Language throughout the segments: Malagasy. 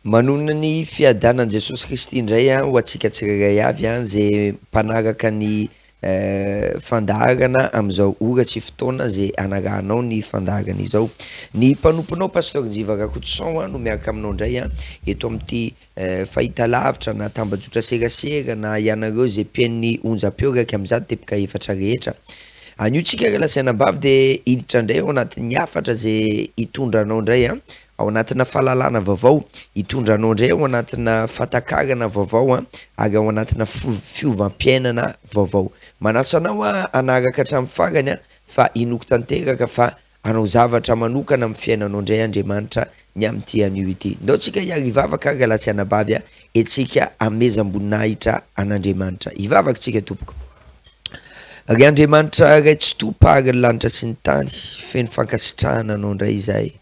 Manona ny fiadanan Jesosy Kristy indray ho antsika tsirairay avy zay mpanaraka ny fandaharana am'izao ora sy fotoana zay anarahanao ny fandaharana izao. Ny mpanomponao pasteur Njiva Rakotoson no miaraka aminao indray eto amin'ity fahitalavitra na tambajotra serasera na ianareo zay mpiain'ny onjam-peo raiky amby zato tepika efatra rehetra. Aniotsika relasaina-bavy de hiditra indray ao anatin'ny hafatra zay hitondranao indray ao anatina fahalalana vaovao, hitondranao indray ao anatina fatakarana vaovao ary ao anatina fiovam-piainana vaovao. Manasa anao anaraka hatramin'ny farany fa inoko tanteraka fa anao zavatra manokana amin'ny fiainanao indray Andriamanitra ny amin'ity anio ity. Ndao tsika hiary hivavaka relasaina-bavy etsika amezam-boninahitra an'Andriamanitra. Hivavaka tsika tompoko. Ary Andriamanitra ray tsy to-pary ny lanitra sy ny tany, feno fankasitrahana anao indray izahay.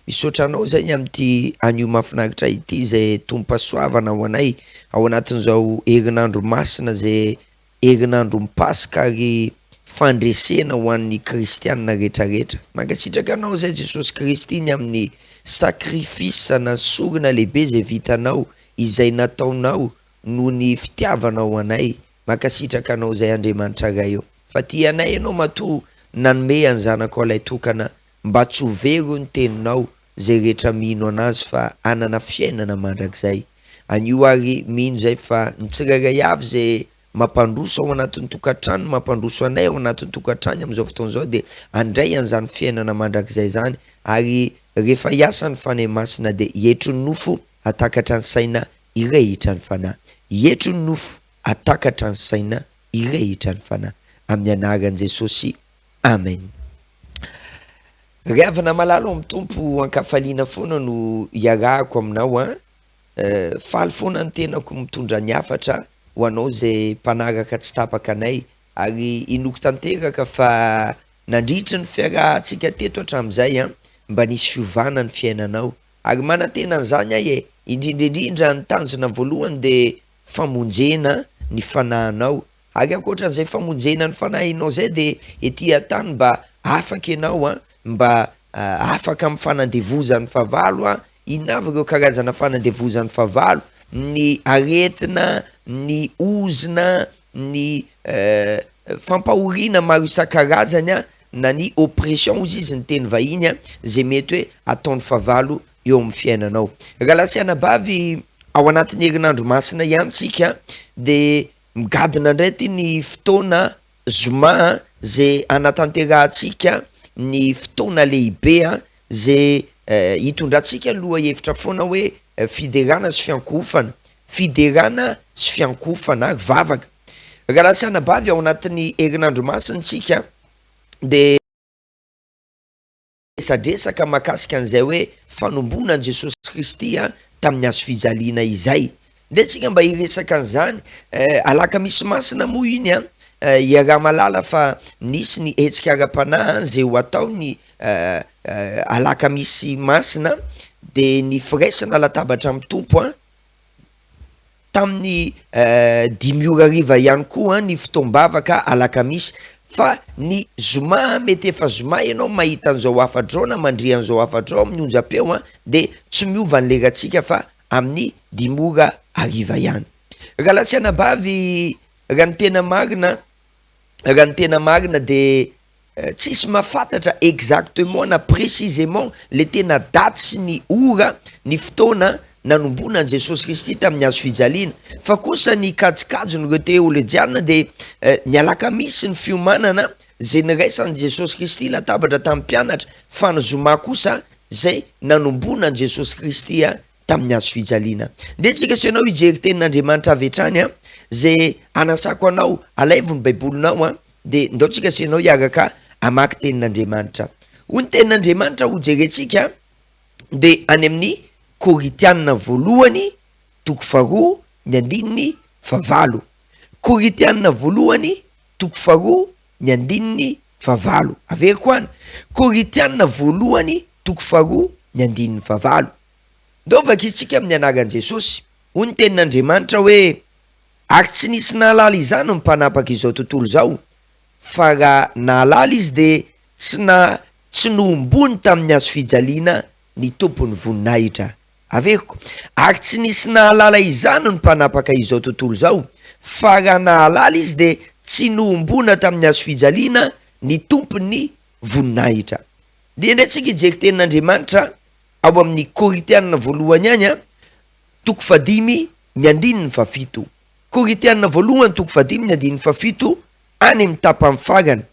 Misaotra anao zay amin'ity anio mahafinaritra ity zay tombom-pahasoavana ho anay ao anatin'izao herinandro masina zay herinandro mipasika ary fandresena ho an'ny kristianina rehetrarehetra. Mankasitraka anao zay Jesosy Kristy ny amin'ny sakrifisa na sorona lehibe zay vitanao izay nataonao noho ny fitiavanao ho anay. Mankasitraka anao zay Andriamanitra ray eo. Fa ty anay ianao matoa nanome any zanako ilay tokana mba tsy ho very ny teninao zay rehetra mino anazy fa anana fiainana mandrakizay. Anio ary mino zay fa ny tsirairay avy zay mampandroso ao anatin'ny tokantrano, mampandroso anay ao anatin'ny tokantrano amin'izao fotoana izao de andray an'izany fiainana mandrakizay zany ary rehefa hiasa ny fanahy masina de hietro ny nofo atakatra ny saina irehitra ny fanahy. Hietro ny nofo atakatra ny saina irehitra ny fanahy. Amin'ny anaran'i Jesosy. Amen. Riavana malalo amin'ny tompo ankafaliana foana no iarahako aminao faly foana ny tenako mitondra ny hafatra ho anao zay mpanaraka tsy tapaka anay ary inoko tanteraka fa nandritra ny fiarahantsika teto hatramin'izay mba nisy fiovana ny fiainanao ary manantena an'izany indrindraindrindra ny tanjona voalohany de famonjena ny fanahinao ary ankoatran'izay famonjena ny fanahinao zay de ety an-tany mba afaka ianao mba afaka amin'ny fanandevozan'ny favalo inona avy ireo karazana fanandevozan'ny favalo, ny aretina, ny ozina, ny fampahoriana maro isan-karazany na ny oppression ozy izy ny teny vahiny zay mety hoe ataon'ny favalo eo amin'ny fiainanao. Relasaina-bavy ao anatin'ny herinandro masina ihany tsika de migadina indray ty ny fotoana zoma zay anatanterahantsika ny fotoana lehibe zay hitondrantsika aloha hevitra foana hoe fiderana sy fiankofana, fiderana sy fiankofana ary vavaka. Relasaina-bavy ao anatin'ny herinandro masintsika de sadresaka mahakasika an'izay hoe fanombonan Jesosy Kristy tamin'ny hazo fijaliana izay. De tsika mba hiresaka an'izany alaka misy masina moa iny iaraha malala fa nisy ny hetsika ara-panahy zay ho atao ny alaka misy masina de ny firaisana latabatra amin'ny tompo tamin'ny 5:00 ihany koa ny fotoam-bavaka alakamisy fa ny zoma mety efa zoma ianao mahita an'izao afadraona mandria an'izao afadrao amin'ny onjam-peo de tsy miova ny lerantsika fa amin'ny 5:00 ihany. Relasaina-bavy raha ny tena marina de tsisy mahafantatra exactement na précisément le tena daty sy ny ora ny fotoana nanombonan Jesosy Kristy tamin'ny hazo fijaliana fa kosa ny kajikajony ireo teolojiana de ny alakamisy ny fiomanana zay niraisan'i Jesosy Kristy latabatra tamin'ny mpianatra fa ny zoma kosa zay nanombonan Jesosy Kristy tamin'ny hazo fijaliana. De tsika sy anao hijery tenin'Andriamanitra avy hatrany zay anasako anao alaivo ny baibolinao de ndao tsika sy anao hiaraka amaky tenin'Andriamanitra. Hoy ny tenin'Andriamanitra ho jerentsika de any amin'ny Koritianina voalohany 2:2-9. Koritianina voalohany 2:2-9. Avery koa any Koritianina voalohany 2:2-9. Ndao vakitsika amin'ny anaran'i Jesosy. Hoy ny tenin'Andriamanitra hoe ary tsy nisy nahalala izany ny mpanapaka izao tontolo izao fa raha nahalala izy de tsy nohombony tamin'ny hazo fijaliana ny tompon'ny voninahitra. Averiko, ary tsy nisy nahalala izany ny mpanapaka izao tontolo zao, fa raha nahalala izy de tsy noombona tamin'ny hazo fijaliana ny tompony voninahitra. De andraitsika hijery tenin'Andriamanitra ao amin'ny Korinthiana voalohany any a, 5:7. Korinthiana voalohany 5:7 any amin'ny tapany farany.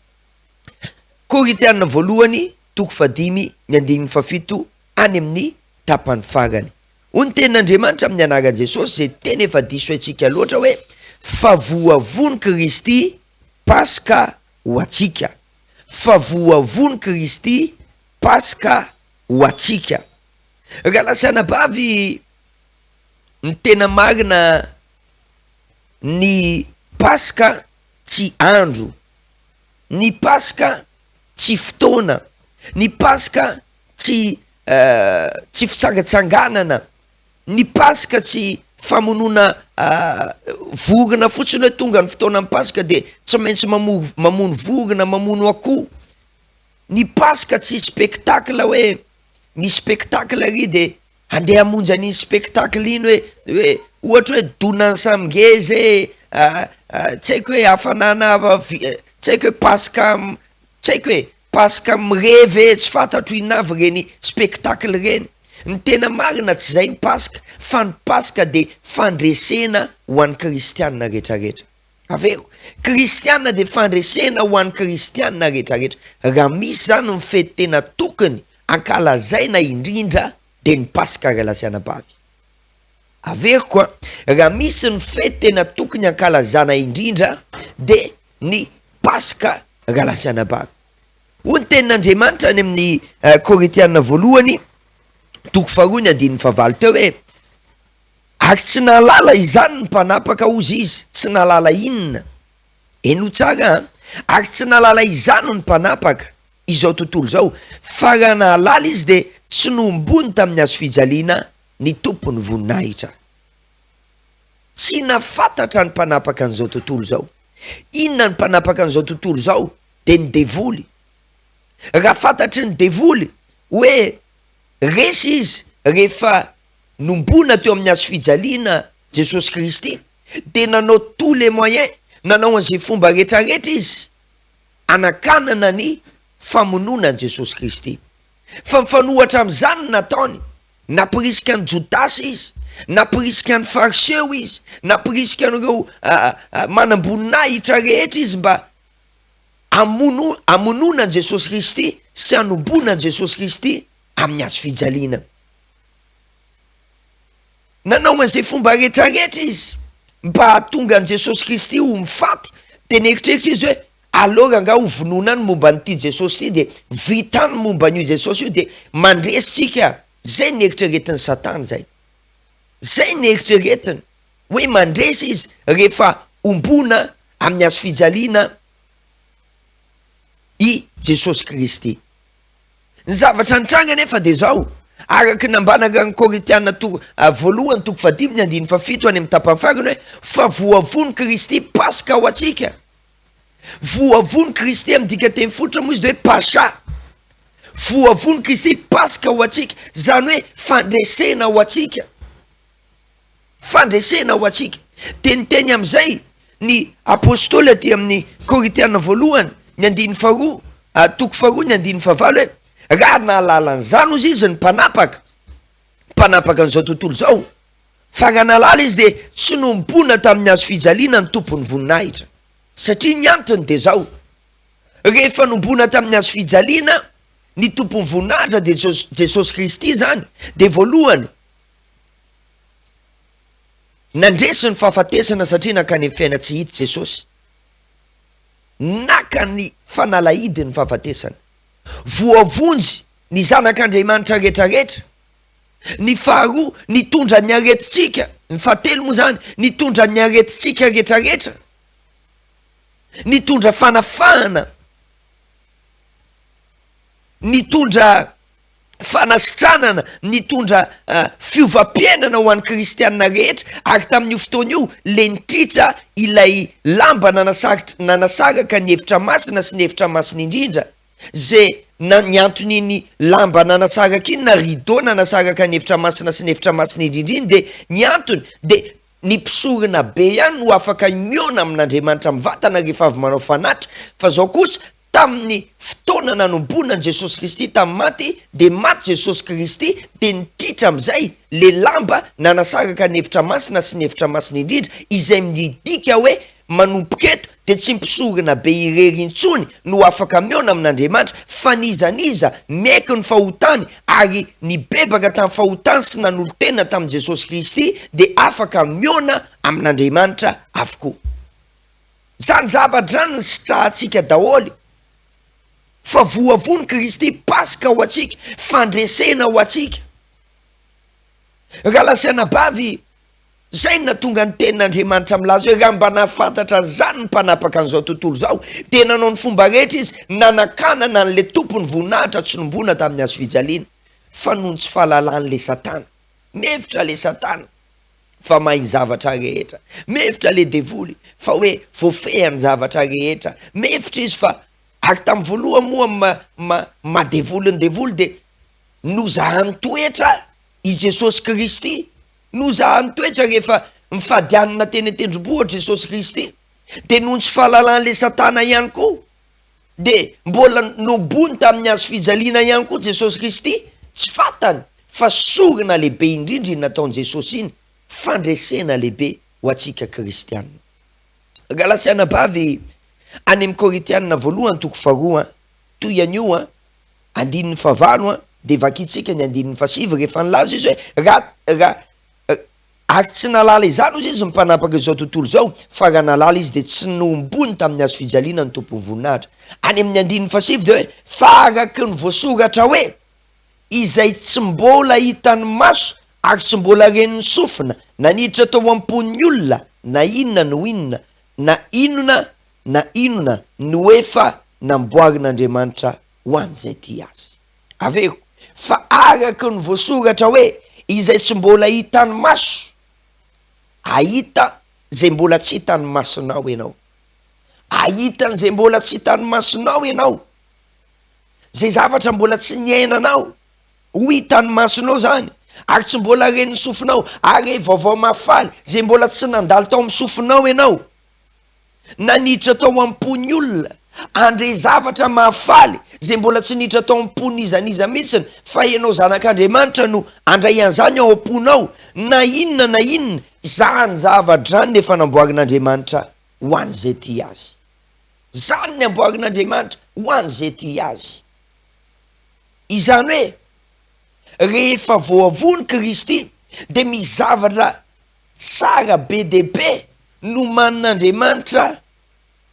Korinthiana voalohany 5:7 any amin'ny tapany farany. Hoy tenin'Andriamanitra amin'ny anaran'i Jesosy, zay teny efa diso antsika loatra hoe fa voavony Kristy Paska ho antsika. Fa voavony Kristy Paska ho antsika. Raha lasana bavy ny tena marina, ny Paska tsy andro, ny Paska tsy fotoana, ny Paska tsy fitsangatsanganana, ny Paska tsy famonoana vorona fotsiny hoe tonga ny fotoana ny Paska de tsy maintsy mamono vorona, mamono akoho. Ny Paska tsy spectacle hoe ny spectacle ry de andeha hamonjy an'iny spectacle iny hoe ohatra hoe donan'ny samingeze, tsy haiko hoe hafanana tsy haiko hoe Paska, tsy haiko hoe Paska mirevy, tsy fantatro inavy reny spectacle reny. Ny tena marina tsy zay ny Paska, fa ny Paska de fandresena ho an'ny kristianina rehetrarehetra. Aveo, kristianina de fandresena ho an'ny kristianina rehetrarehetra. Raha misy zany ny fety tena tokony ankalazaina indrindra de ny Paska Ralasiana Bavy. Aveo koa, raha misy ny fety tena tokony ankalazana indrindra de ny Paska Ralasiana Bavy. Hoy ny tenin'Andriamanitra any amin'ny Korinthiana voalohany 2:9 teo hoe ary tsy nahalala izany ny mpanapaka ozy izy, tsy nahalala inona. Eno tsara, ary tsy nahalala izany ny mpanapaka izao tontolo zao, fa raha nahalala izy de tsy nombony tamin'ny hazo fijaliana ny tompony voninahitra. Tsy nafantatra ny mpanapaka an'izao tontolo zao. Inona ny mpanapaka an'izao tontolo zao? De ny devoly. Raha fantatry ny devoly hoe resy izy rehefa nombona teo amin'ny hazo fijaliana Jesosy Kristy, de nanao tous les moyens, nanao an'izay fomba rehetrarehetra izy anakanana ny famonoana Jesosy Kristy. Fa mifanohatra amin'izany nataony, napirisika ny Jodasy izy, napirisika ny fariseo izy, napirisika an'ireo manam-boninahitra rehetra izy mba amonoana Jesosy Kristy sy anombona Jesosy Kristy amin'ny hazo fijaliana. Nanao an'izay fomba rehetrarehetra izy mba hahatonga an Jesosy Kristy ho mifaty, de neritreritra izy hoe alora nga ho vononany momba n'ity Jesosy ity, de vitany momba an'io Jesosy io, de mandresitsika. Zay neritreretiny Satana zay. Zay neritreretiny hoe mandresy izy rehefa ombona amin'ny hazo fijaliana i Jesosy Kristy. Ny zavatra nitranga nefa de zao, araka nambanaka ny Korinthiana voalohany 5:7 any amin'ny tapany farany hoe fa voavony Kristy Paska ho antsika. Voavony Kristy amin'ny dika teny fotra moa izy de hoe Pasha. Voavony Kristy Paska ho antsika, zany hoe fandresena ho antsika. Fandresena ho antsika. De ny teny amin'izay ny apôstôly aty amin'ny Korinthiana voalohany 2:2, 2:9 hoe raha nahalala an'izany ozy izy ny mpanapaka an'izao tontolo zao, fa raha nahalala izy de tsy nombona tamin'ny hazo fijaliana ny tompony voninahitra. Satria ny antony de zao, rehefa nombona tamin'ny hazo fijaliana ny tompony voninahitra de Jesosy Kristy zany, de voalohany nandresy ny fahafatesana satria nakany amin'ny fiaina tsy hita Jesosy. Naka ny fanalahidy ny fahafatesana. Voavonjy ny zanak'Andriamanitra rehetrarehetra. Ny faharoa nitondra ny aretintsika, ny fahatelo moa zany nitondra ny aretintsika rehetrarehetra, nitondra fanafahana, nitondra fanasitranana, nitondra fiovam-piainana ho an'ny kristianina rehetra. Ary tamin'io fotoana io le nitritra ilay lamba nanasaraka ny hevitra masina sy ny hevitra masina indrindra, zay ny anton'iny lamba nanasaraka iny na rideau nanasaraka ny efitra masina sy ny efitra masina indrindriny de ny antony de ny mpisorona be ihany no afaka miona amin'Andriamanitra mivatana rehefa avy manao fanatra fa zao kosa tamin'ny fotoana nanombonan Jesosy Kristy tamin'ny maty de maty Jesosy Kristy de nitritra am'izay le lamba nanasaraka ny efitra masina sy ny efitra masina indrindra izay midika hoe manompoka eto de tsy mpisorona be irery intsony no afaka miona amin'Andriamanitra fa nizaniza maiky ny fahotany ary ny bebaka tamin'ny fahotany sy nanolo-tena tamin'i Jesosy Kristy de afaka miona amin'Andriamanitra avokoa. Zany zavatra ny sitrahantsika daholo fa voavony Kristy pasika ho atsika, fandresena ho atsika. Raha lasiana bavy zay natonga ny tenin'Andriamanitra milaza hoe raha mba nahafantatra an'izany ny mpanapaka an'izao tontolo zao de nanao ny fomba rehetra izy nanakanana n'le tompony voninahitra tsy nombona tamin'ny hazo fijaliana fa noho ny tsy fahalalàn'le Satana. Mevitra le Satana fa mahay zavatra rehetra, mevitra le devoly fa hoe voafehany zavatra rehetra, mevitra izy fa ary tamin'ny voaloha moa madevoly ny devoly de nozahany toetra i Jesosy Kristy, nozahany toetra rehefa mifadianina teny an-tendrombohitra Jesosy Kristy de noho ny tsy fahalalàn'le Satana ihany koa de mbola nobony tamin'ny hazo fijaliana ihany koa Jesosy Kristy tsy fantany fa sorona lehibe indrindra iny nataon'i Jesosy iny, fandresena lehibe ho atsika kristianina. Galasiana bavy any amin'ny Koritianina voalohany toko faharoa toy an'io andininy fahavalo de vakitsika ny andininy fahasivy rehefa nilaza izy hoe ary tsy nalala izany ozy izy mpanapaka izao tontolo zao fa raha nalala izy de tsy nombony tamin'ny hazo fijaliana ny tompony voninahitra. Any amin'ny andininy fahasivy de hoe fa araky ny voasoratra hoe izay tsy mbola hitan'ny maso ary tsy mbola ren'ny sofina naniditra tao am-pon'ny olona na inona no inona na inona no efa namboarin'Andriamanitra ho an'izay ty azy. Aveo fa araky ny voasoratra hoe izay tsy mbola hitan'ny maso ahita zay mbola tsy hitan'ny masonao ianao, ahita zay mbola tsy hitan'ny masonao ianao, zay zavatra mbola tsy niainanao ho hitan'ny masonao zany ary tsy mbola ren'ny sofinao ary vaovao mafaly zay mbola tsy nandalo tao amin'ny sofinao ianao, naniditra tao am-pony olona andre zavatra mahafaly zay mbola tsy niditra tao am-pony izaniza mihitsiny fa ianao zanak'Andriamanitra no andray an'izany ao am-ponao na inona zany zavatra nefa namboarin'Andriamanitra ho an'izay ty azy, zany ny amboarin'Andriamanitra ho an'izay ty azy. Izany hoe rehefa voavony Kristy de mizavatra tsara be dehibe no manin'Andriamanitra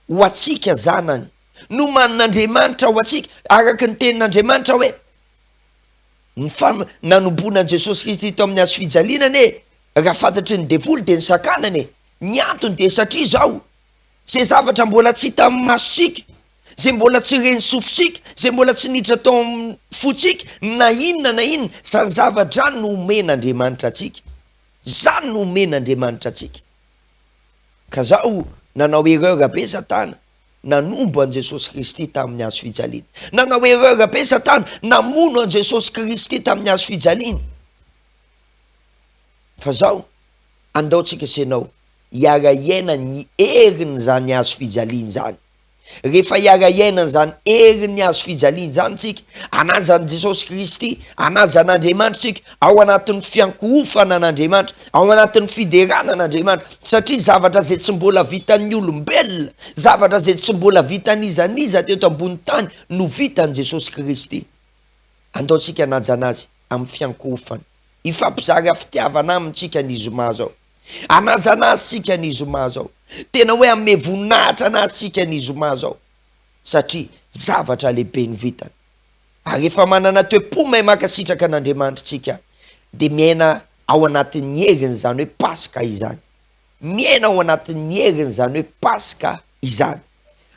ho atsika zanany, no manin'Andriamanitra ho atsika araky ny tenin'Andriamanitra hoe nanombonan Jesosy Kristy tao amin'ny hazo fijalinany raha fantatry ny devoly de ny sakanany ny antony de satria zao zay zavatra mbola tsy hita amin'ny masontsika, zay mbola tsy ren'ny sofintsika, zay mbola tsy niditra tao amin'ny fotsika na inona zany zavatra no omen'Andriamanitra atsika, zany no omen'Andriamanitra atsika. Ka zao nanao erreur be Satana nanombo an Jesosy Kristy tamin'ny hazo fijaliana, nanao erreur be Satana namono an Jesosy Kristy tamin'ny hazo fijaliana. Fa zao andaotsika senao hiara iaina ny heriny zany hazo fijaliana zany. Rehefa hiara iaina zany heriny hazo fijaliana zany tsika, anajan'i Jesosy Kristy, anajan'Andriamanitra tsika ao anatin'ny fiankohofana an'Andriamanitra, ao anatin'ny fideranan'Andriamanitra, satria zavatra zay tsy mbola vitan'ny olombelona, zavatra zay tsy mbola vitan'izaniza teto ambony tany no vitan'i Jesosy Kristy. Andaotsika anajana azy amin'ny fiankohofana, ifampizara fitiavana amintsika nizoma zao, anajana azy tsika nizoma zao, tena hoe ame voninahitra anazy tsika nizoma zao satria zavatra lehibe ny vitany. Ary rehefa manana toe-po mahay makasitraka an'Andriamanitra tsika de miaina ao anatin'ny heriny zany hoe pasika izany, miaina ao anatin'ny heriny zany hoe pasika izany,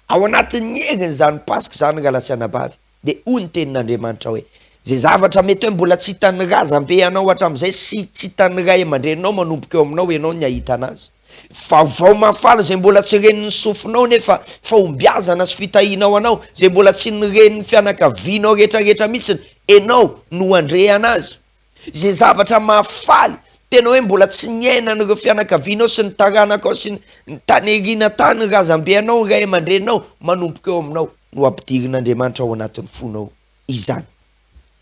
ao anatin'ny heriny zany pasika zany galasiana bavy de hoy ny tenin'Andriamanitra hoe zay zavatra mety hoe mbola tsy hitan'ny razambe anao hatram'izay sy tsy hitan'ny ray aman-drenanao manomboka eo aminao ianao ny ahita anazy, vaovao mafana zay mbola tsy renin'ny sofinao nefa fahombiazana sy fitahinao anao, zay mbola tsy nirenin'ny fianakavianao rehetrarehetra mihitsiny, enao no andre anazy. Zay zavatra mahafaly tena hoe mbola tsy niainan'ireo fianakavianao sy ny taranakao sy ny taneriana tany ny razambe anao, ray aman-drenao manomboka eo aminao no ampidirin'Andriamanitra ao anatin'ny fonao izany.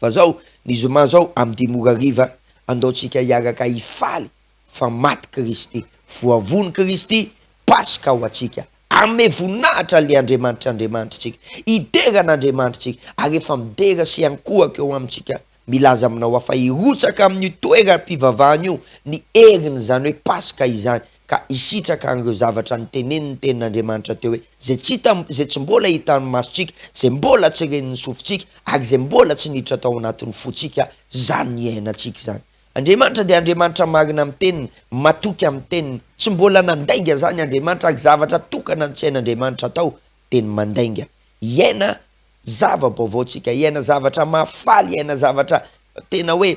Fa zao ny zoma zao amin'ny 10 andaontsika hiaraka hifaly fa maty Kristy, voavony Kristy, Pasika ho atsika, ame voninahitra le Andriamanitritsika, ideran'Andriamantritsika, ary efa midera sy ankohaka eo amintsika milaza aminao afa hirotsaka amin'ny toeram-pivavahana io ny heriny zany hoe Pasika izany, ka isitraka an'ireo zavatra niteneniny tenin'Andriamanitra teo hoe zay tsy mbola hitan'ny masotsika, zay mbola tsy renin'ny sofintsika, ary zay mbola tsy niditra tao anatin'ny fotsika, zany ny iainantsika zany. Andriamanitra dia Andriamanitra marina amin'ny teniny, matoky amin'ny teniny, tsy mbola nandainga zany Andriamanitra, ary zavatra tokana ny tsy hain'Andriamanitra tao teny mandainga. Iaina zava-baovaotsika, iaina zavatra mahafaly, iaina zavatra tena hoe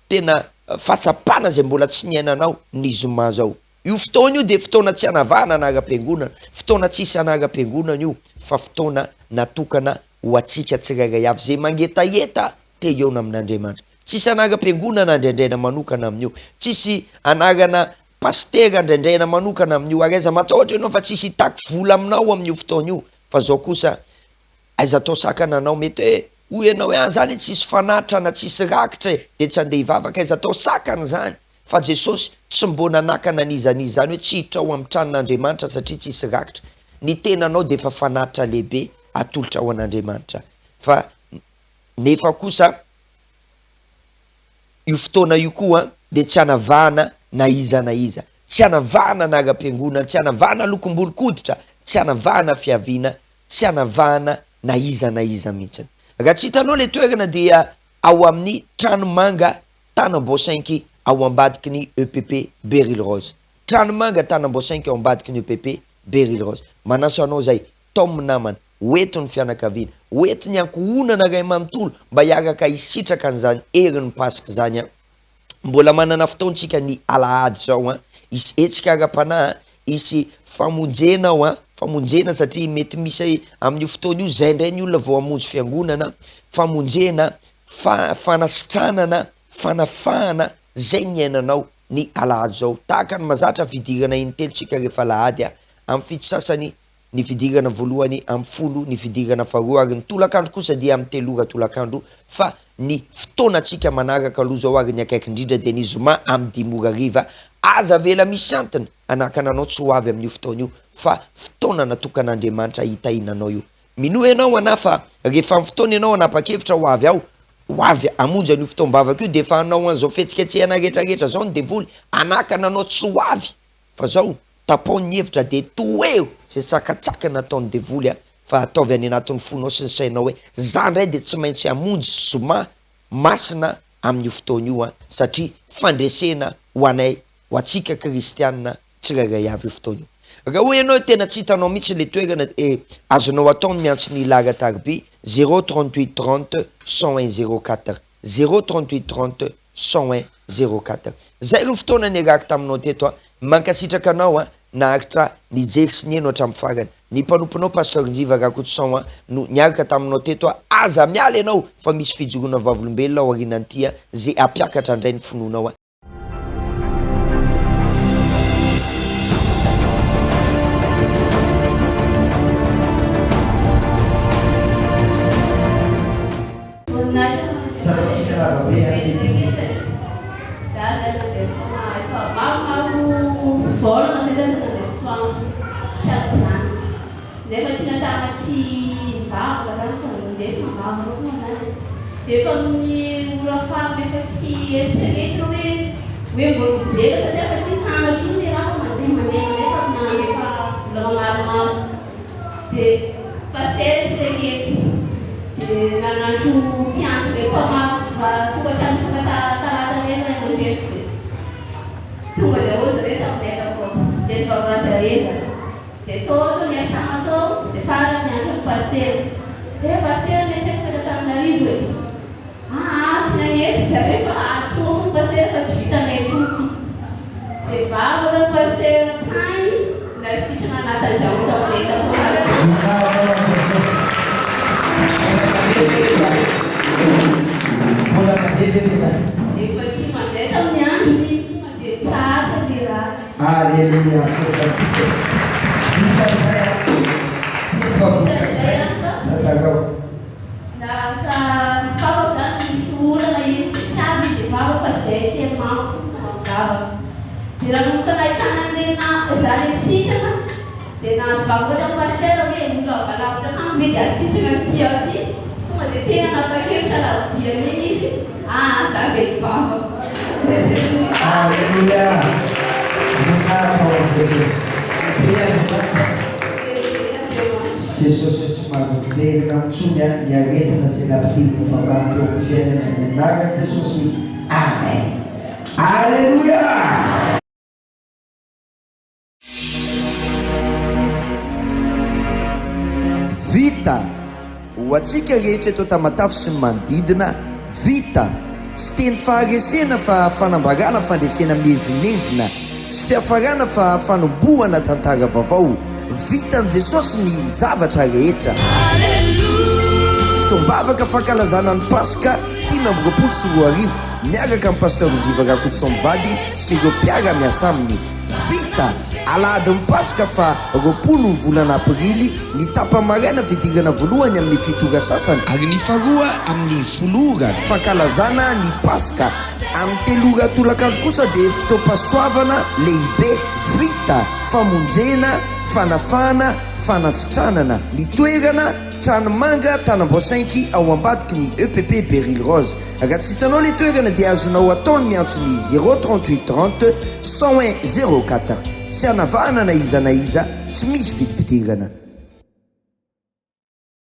tena fatsapana zay mbola tsy niainanao ny zoma zao. Io fotoana io dia fotoana tsy hanavahana anara-piangonana, fotoana tsisy anara-piangonana io, fa fotoana natokana ho atsika tsirairay avy zay mangetaheta te hiaona amin'Andriamanitra. Tsisy anara-piangonana ndraindraina manokana amin'io, tsisy anarana pastera ndraindraina manokana amin'io, ary aiza matahotra ianao fa tsisy hitaky vola aminao amin'io fotoana io. Fa zao kosa aiza tao sakana anao mety hoe ianao hoe zany tsisy fanatitra na tsisy rakitra dia tsy andeha hivavaka, aiza tao sakana zany. Fa Jesosy tsy mbona nakana nizanizy zany hoe tsy hiditra ao amin'ny tranon'Andriamanitra satria tsisy rakitra. Ny tenanao dia efa fanatitra lehibe atolotra ao an'Andriamanitra. Fa nefa kosa io fotoana io koa dia tsy hanavahana na iza, tsy hanavahana anara-piangonana, tsy hanavahana lokom-bolo-koditra, tsy hanavahana fiaviana, tsy hanavahana na iza mihitsiny. Raha tsy hitanao le toerana dia ao amin'ny Tranomanga Tanamboasainky ao ambadiky ny EPP Beril Rose. Tranomanga Tanamboasainky ao ambadiky ny EPP Beril Rose. Manasa anao zay, taomy namana, hoeto ny fianakaviana, hoeto ny ankohonana ray manontolo mba hiaraka hisitraka an'izany herin'ny Pasika zany. Mbola manana fotoantsika ny alahady zao, isy hetsika ara-panahy, isy famonjena ao, famonjena satria mety misy amin'io fotoana io zay indray ny olona vao hamonjy fiangonana, famonjena, fanasitranana, fanafahana, zay ny iainanao ny alahady zao. Tahaka ny mazatra fidirana intelontsika rehefa alahady, amin'ny fito sasany ny fidirana voalohany, amin'ny 10 ny fidirana faharoa, ary ny tolakandro kosa dia amin'ny 3 tolakandro. Fa ny fotoanantsika manaraka aloha zao ary ny akaiky indrindra dia ny zoma amin'ny 10 aza vela misy antony anakana anao tsy ho avy amin'io fotoana io, fa fotoana natokan'Andriamanitra hitahinanao io. Minoa ianao ana fa rehefa amin'ny fotoana ianao anapa-kevitra ho avy ao, ho avy amonjy an'io fotoam-bavaka io, dia efa anao an'izao fihetsiketsehana rehetrarehetra zao ny devoly, anakana anao tsy ho avy. Fa zao tapaony hevitra dia toeo zay tsakatsakana nataon'ny devoly, fa ataovy any anatin'ny fonao sy ny sainao hoe za ndray dia tsy maintsy hamonjy zoma masina amin'io fotoana io, satria fandresena ho anay, ho atsika kristianina tsirairay avy io fotoana io. Raha hoe ianao tena tsy hitanao mihitsy le toerana, azonao atao ny miantso ny Lara Tarby 038 30 101 04 038 30 101 04. Zay ro fotoana niaraka taminao teto, mankasitraka anao naharitra nijery sy nieno hatramin'ny farany. Ny mpanomponao Pasteur Njiva Rakotosan no niaraka taminao teto, aza miala ianao fa misy fijoroana vavolombelona ao aorianan'ity zay ampiakatra indray ny finoanao. Nefa tsy natana tsy mivavaka zany fa ndesim-bavaka koa zany. Efa amin'ny ora farany efa tsy eritreretina hoe mbola mivela satria efa tsy tanatra io le raha mandeha fa efa vola maromaro. Dia pasera tsy rehetra. Dia nanantro mpiantso le mpamaro tokatra misy talata rena aman-dreny. Tonga dia olo zareo taminay koa. Dia vavajarena. Dia toto niasana tao, dia farany niantso ny pasera. Pasera miantsaiky Antananarivo e. Tsy nanety zareo fa atsomo pasera fa tsy vitanay intsony. Dia vavaka pasera tany. Aleluia. Jesús te mais veio na tsunha e a letra na cidade do falar do fiel na naga Jesus. Amém. Aleluia. Vita ho atsika rehetra eto tamatafy sy ny manodidina vita tsy teny faharesena fa fanambarana fandresena mezinezina tsy fiafarana fa fanombohana tantara vaovao vitan' Jesosy ny zavatra rehetra. Fitombavaka fankalazana ny Pasika 5 miaraka amin'ny pasteur Jiva Rakotsomivady sy ireo mpiara miasa aminy. Vita alahady ny Pasika fa 20 ny volana Aprily ny tapa-maraina fidirana voalohany amin'ny fitora sasany ary ny faharoa amin'ny folora fankalazana ny Pasika. Amin'ny 3 ora tolakandro kosa dia fitoam-pahasoavana lehibe. Vita famonjena, fanafana, fanasitranana ny toerana Tranomanga Tanamboasainky ao ambadiky ny EPP Beril Rose. Raha tsy hitanao le toerana dia azonao ataony miantso ny 038 30 101 04. Tsy hanavahana na iza tsy misy vidim-pidirana.